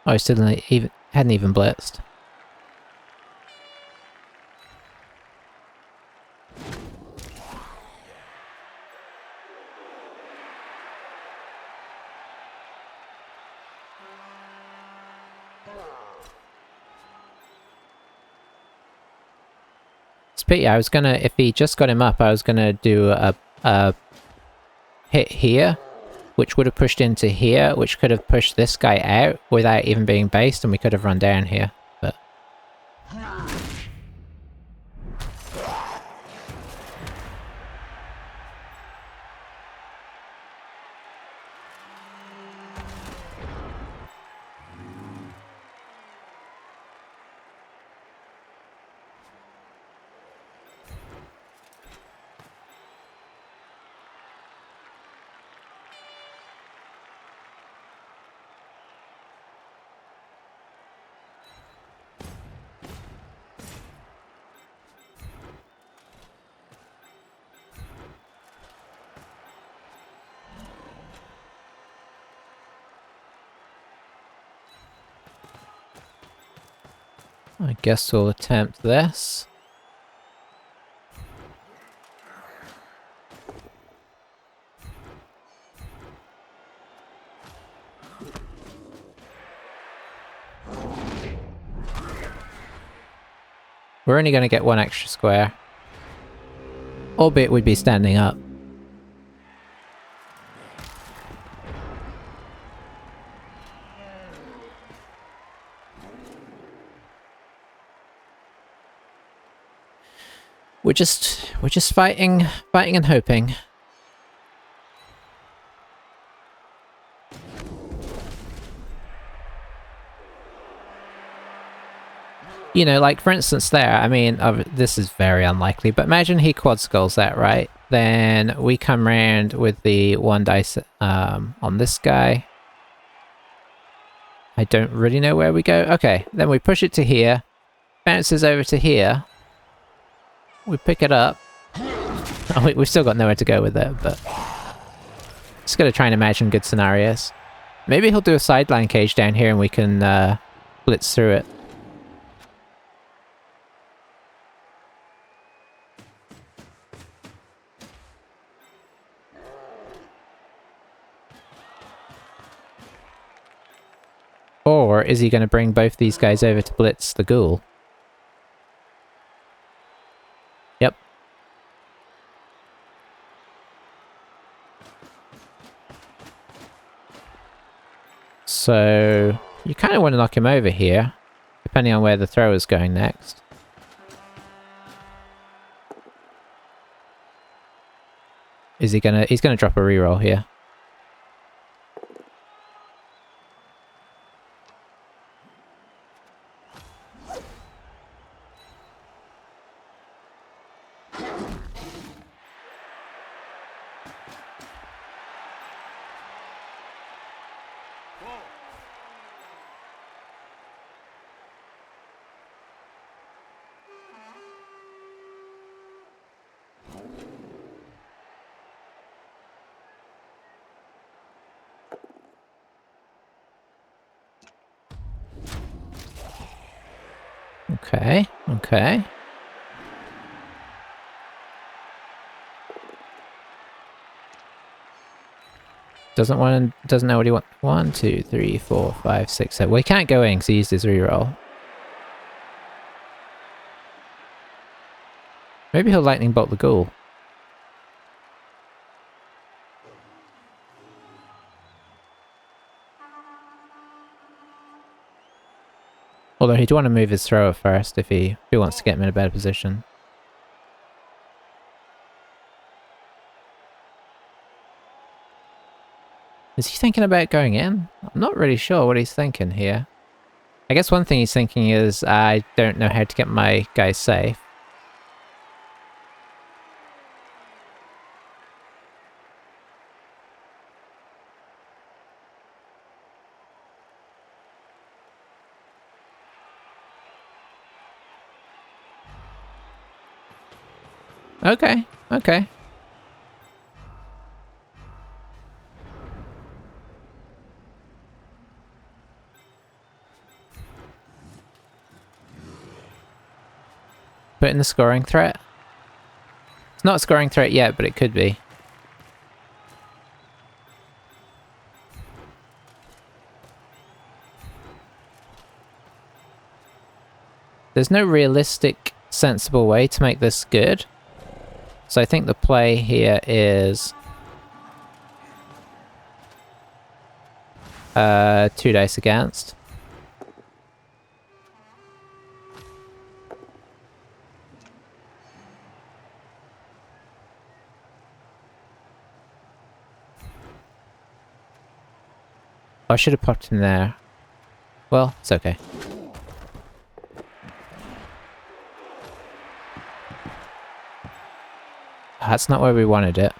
Oh, he still hadn't even blitzed. Yeah, I was gonna, if he just got him up, I was gonna do a hit here, which would have pushed into here, which could have pushed this guy out without even being based, and we could have run down here, but... I guess we'll attempt this. We're only going to get one extra square. Albeit we'd be standing up. We're just fighting and hoping. You know, like for instance there, I mean, this is very unlikely, but imagine he quad skulls that, right? Then we come round with the 1 dice on this guy. I don't really know where we go. Okay, then we push it to here, bounces over to here. We pick it up. Oh, we've still got nowhere to go with it, but... Just gotta try and imagine good scenarios. Maybe he'll do a sideline cage down here and we can blitz through it. Or is he going to bring both these guys over to blitz the ghoul? Yep. So, you kind of want to knock him over here, depending on where the throw is going next. Is he gonna... He's gonna drop a reroll here. Okay, okay. Doesn't know what he wants. 1, 2, 3, 4, 5, 6, 7. Well, he can't go in because he used his reroll. Maybe he'll lightning bolt the ghoul. Although he'd want to move his thrower first if he wants to get him in a better position. Is he thinking about going in? I'm not really sure what he's thinking here. I guess one thing he's thinking is, I don't know how to get my guys safe. Okay, okay. Put in the scoring threat. It's not a scoring threat yet, but it could be. There's no realistic, sensible way to make this good. So I think the play here is 2 dice against. I should have popped him there. Well, it's okay. That's not where we wanted it.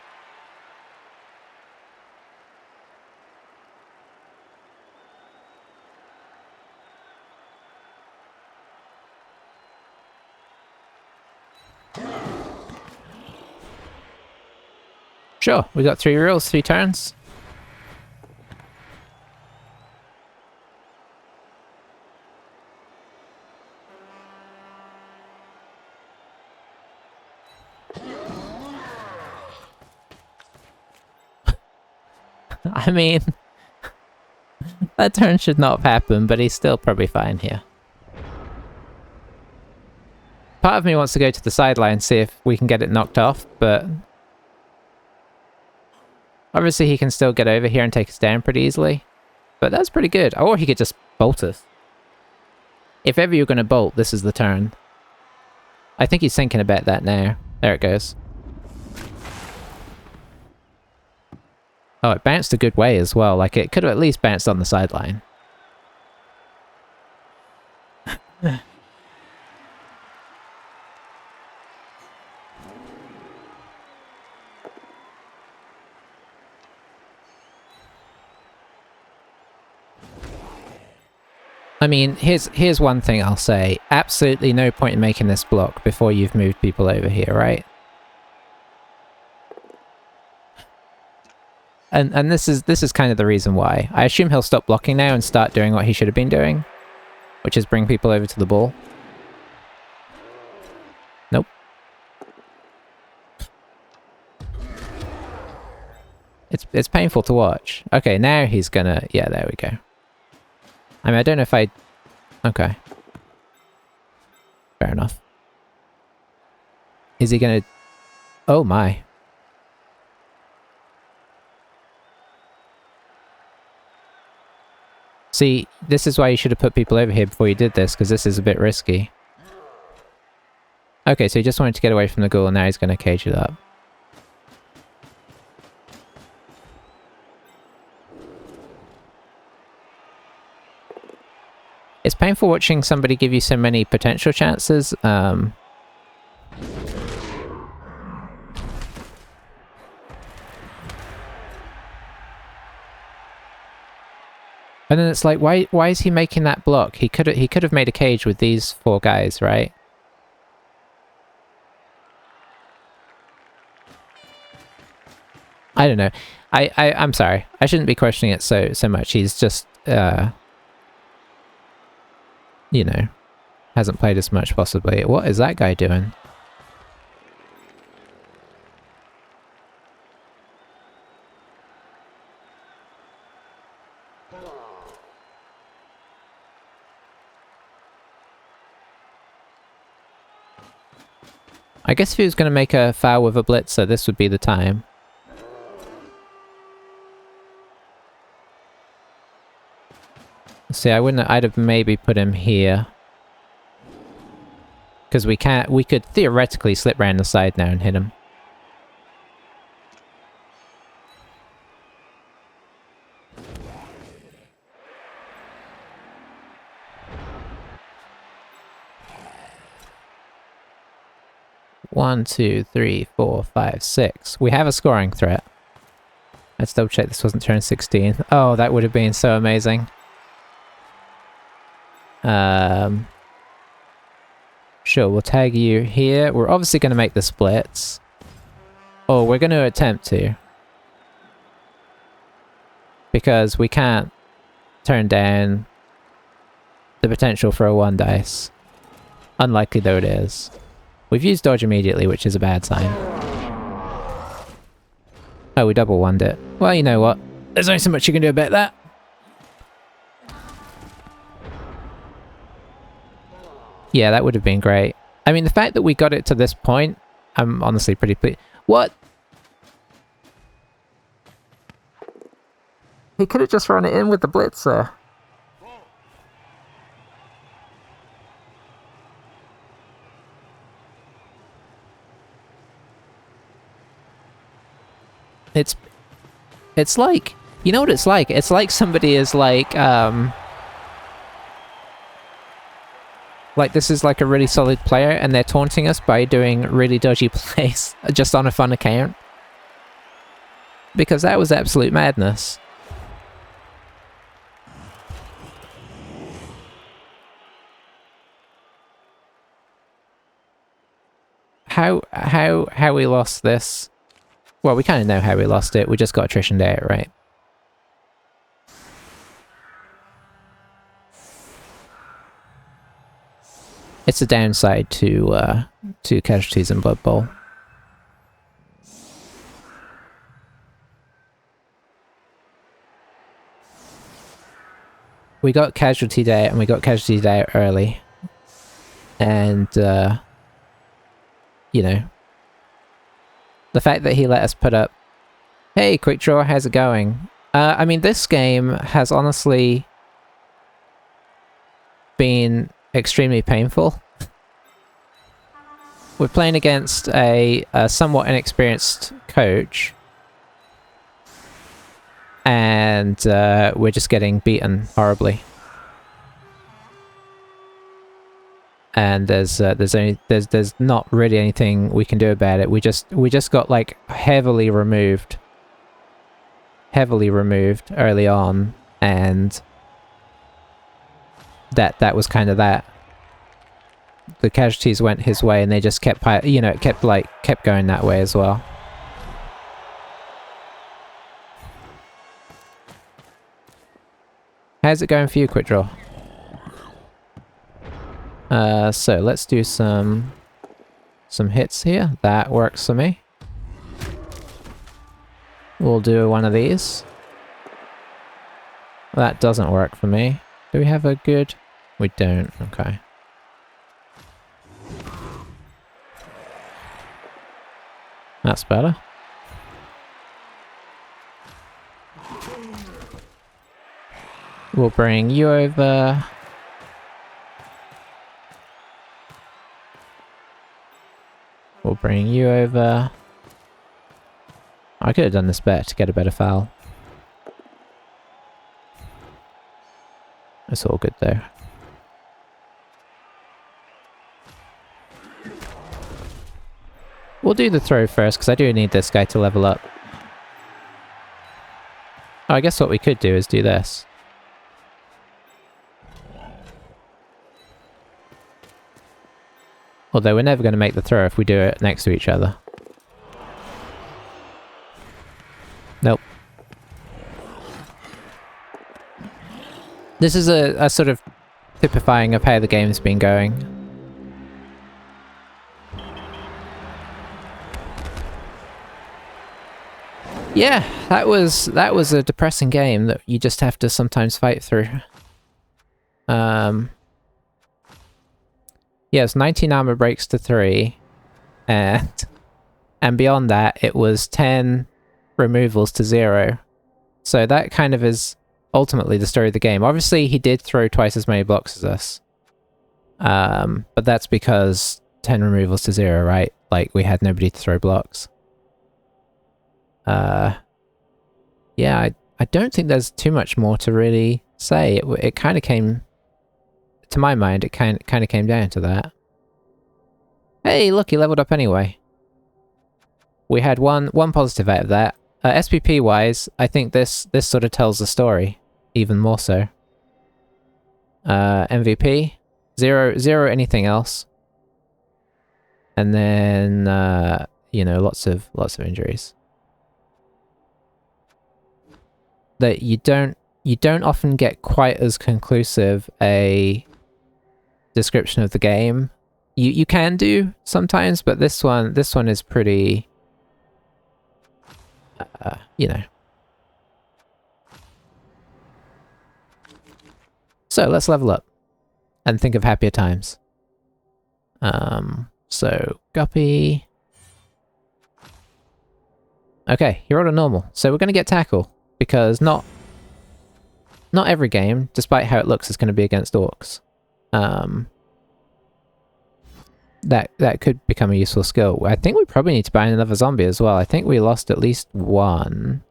Sure, we got 3 rolls, 3 turns. I mean, that turn should not have happened, but he's still probably fine here. Part of me wants to go to the sideline and see if we can get it knocked off, but obviously he can still get over here and take us down pretty easily. But that's pretty good. Or he could just bolt us. If ever you're going to bolt, this is the turn. I think he's thinking about that now. There it goes. Oh, it bounced a good way as well. Like, it could have at least bounced on the sideline. I mean, here's one thing I'll say. Absolutely no point in making this block before you've moved people over here, right? And this is kind of the reason why. I assume he'll stop blocking now and start doing what he should have been doing, which is bring people over to the ball. Nope. It's painful to watch. Okay, now he's gonna... Yeah, there we go. I mean, I don't know if I... Okay. Fair enough. Is he gonna... Oh my. See, this is why you should have put people over here before you did this, because this is a bit risky. Okay, so he just wanted to get away from the ghoul, and now he's gonna cage it up. It's painful watching somebody give you so many potential chances. And then it's like, why is he making that block? He could have made a cage with these 4 guys, right? I don't know. I'm sorry. I shouldn't be questioning it so much. He's just you know, hasn't played as much possibly. What is that guy doing? I guess if he was going to make a foul with a blitzer, this would be the time. See, I'd have maybe put him here. Because we could theoretically slip round the side now and hit him. One, two, three, 4, 5, 6. We have a scoring threat. Let's double check this wasn't turn 16. Oh, that would have been so amazing. Sure, we'll tag you here. We're obviously going to make the splits. Or we're going to attempt to. Because we can't turn down the potential for a 1 dice. Unlikely though it is. We've used dodge immediately, which is a bad sign. Oh, we double wand it. Well, you know what? There's only so much you can do about that. Yeah, that would have been great. I mean, the fact that we got it to this point, I'm honestly pretty pleased. What? He could have just run it in with the blitzer. It's like, you know what it's like? It's like somebody is like this is like a really solid player and they're taunting us by doing really dodgy plays just on a fun account. Because that was absolute madness. How we lost this? Well, we kind of know how we lost it. We just got attritioned out, right? It's a downside to casualties in Blood Bowl. We got casualtied out, and we got casualtied out early. And, you know, the fact that he let us put up, hey, Quick Draw, how's it going? I mean, this game has honestly been extremely painful. We're playing against a somewhat inexperienced coach. And we're just getting beaten horribly. And there's not really anything we can do about it. We just got like heavily removed early on, and that was kind of that. The casualties went his way, and they just kept, you know, it kept going that way as well. How's it going for you, Quick Draw? So let's do some hits here. That works for me. We'll do one of these. That doesn't work for me. Do we have a good... We don't. Okay. That's better. We'll bring you over. We'll bring you over. I could have done this better to get a better foul. It's all good though. We'll do the throw first, because I do need this guy to level up. Oh, I guess what we could do is do this. Although we're never going to make the throw if we do it next to each other. Nope. This is a sort of typifying of how the game's been going. Yeah, that was a depressing game that you just have to sometimes fight through. Yeah, it's 19 armor breaks to 3, and beyond that, it was 10 removals to 0. So that kind of is ultimately the story of the game. Obviously, he did throw twice as many blocks as us. But that's because 10 removals to 0, right? Like, we had nobody to throw blocks. Yeah, I don't think there's too much more to really say. It kind of came... To my mind, it kind of came down to that. Hey, look, he leveled up anyway. We had one positive out of that. SPP-wise, I think this sort of tells the story, even more so. MVP, zero anything else. And then, you know, lots of injuries. That you don't often get quite as conclusive a description of the game. You can do sometimes, but this one is pretty, you know. So let's level up and think of happier times. So Guppy. Okay, you're on a normal. So we're going to get tackle because not every game, despite how it looks, is going to be against orcs. That could become a useful skill. I think we probably need to buy another zombie as well. I think we lost at least one.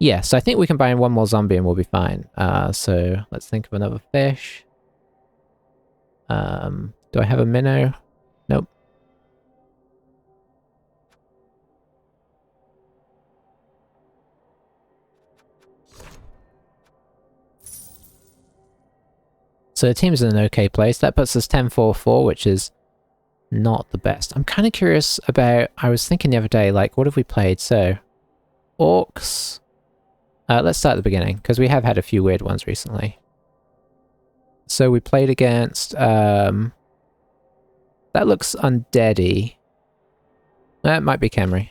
Yes, I think we can buy in one more zombie and we'll be fine. So let's think of another fish. Do I have a minnow? Nope. So the team's in an okay place. That puts us 10-4-4, which is not the best. I'm kind of curious about... I was thinking the other day, like, what have we played? So, orcs... let's start at the beginning, because we have had a few weird ones recently. So we played against... that looks undead-y. That might be Camry.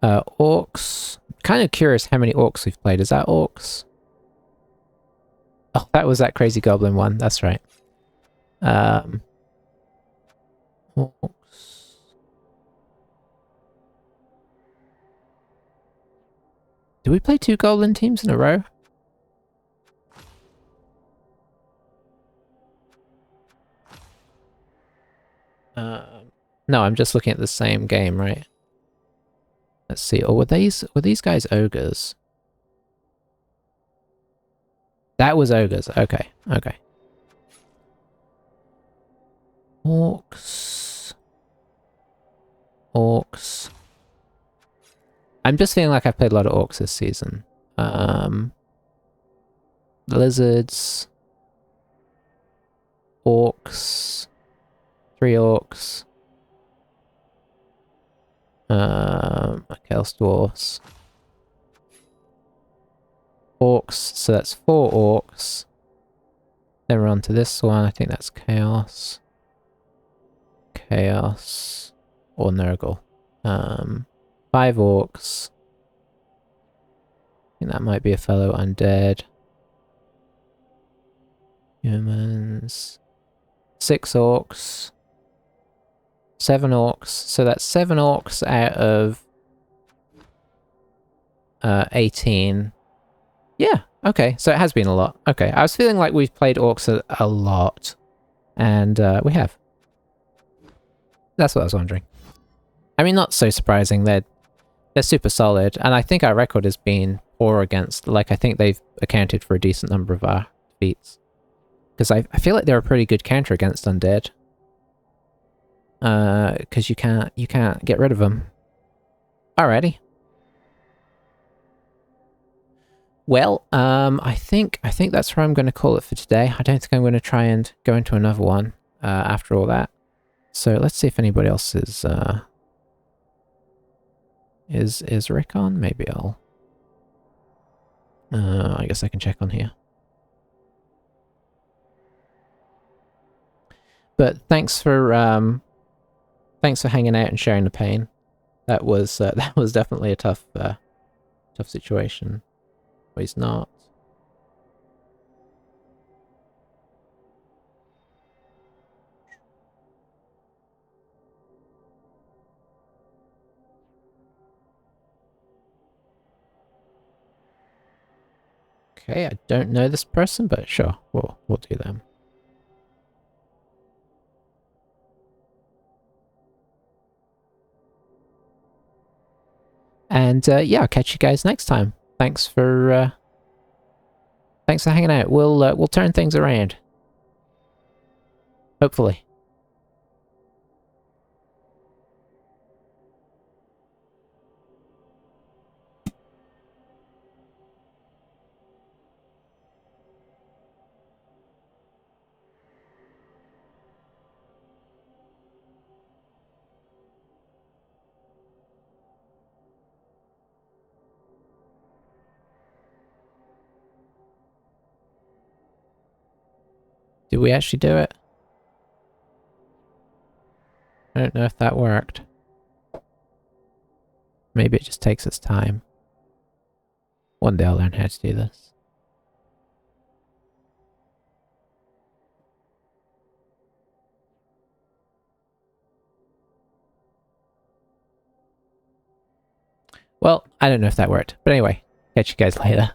Orcs... Kind of curious how many orcs we've played. Is that orcs? Oh, that was that crazy goblin one. That's right. Orcs. Did we play 2 goblin teams in a row? No, I'm just looking at the same game, right? Let's see. Or were these guys ogres? That was ogres. Okay, okay. Orcs. Orcs. I'm just feeling like I've played a lot of orcs this season. Lizards. Orcs. 3 orcs. Chaos dwarfs. Orcs, so that's 4 orcs. Then we're on to this one, I think that's chaos. Chaos. Or Nurgle. 5 orcs. I think that might be a fellow undead. Humans. 6 orcs. 7 orcs. So that's 7 orcs out of 18. Yeah, okay. So it has been a lot. Okay, I was feeling like we've played orcs a lot. And we have. That's what I was wondering. I mean, not so surprising. They're super solid. And I think our record has been poor against... Like, I think they've accounted for a decent number of our defeats. Because I feel like they're a pretty good counter against Undead. Because you can't get rid of them. Alrighty. Well, I think that's where I'm going to call it for today. I don't think I'm going to try and go into another one after all that. So let's see if anybody else is Rick on? Maybe I'll... I guess I can check on here. But thanks for hanging out and sharing the pain. That was that was definitely a tough situation. But he's not. Okay, I don't know this person, but sure, we'll do them. And yeah, I'll catch you guys next time. Thanks for hanging out. We'll turn things around. Hopefully. Did we actually do it? I don't know if that worked. Maybe it just takes its time. One day I'll learn how to do this. Well, I don't know if that worked. But anyway, catch you guys later.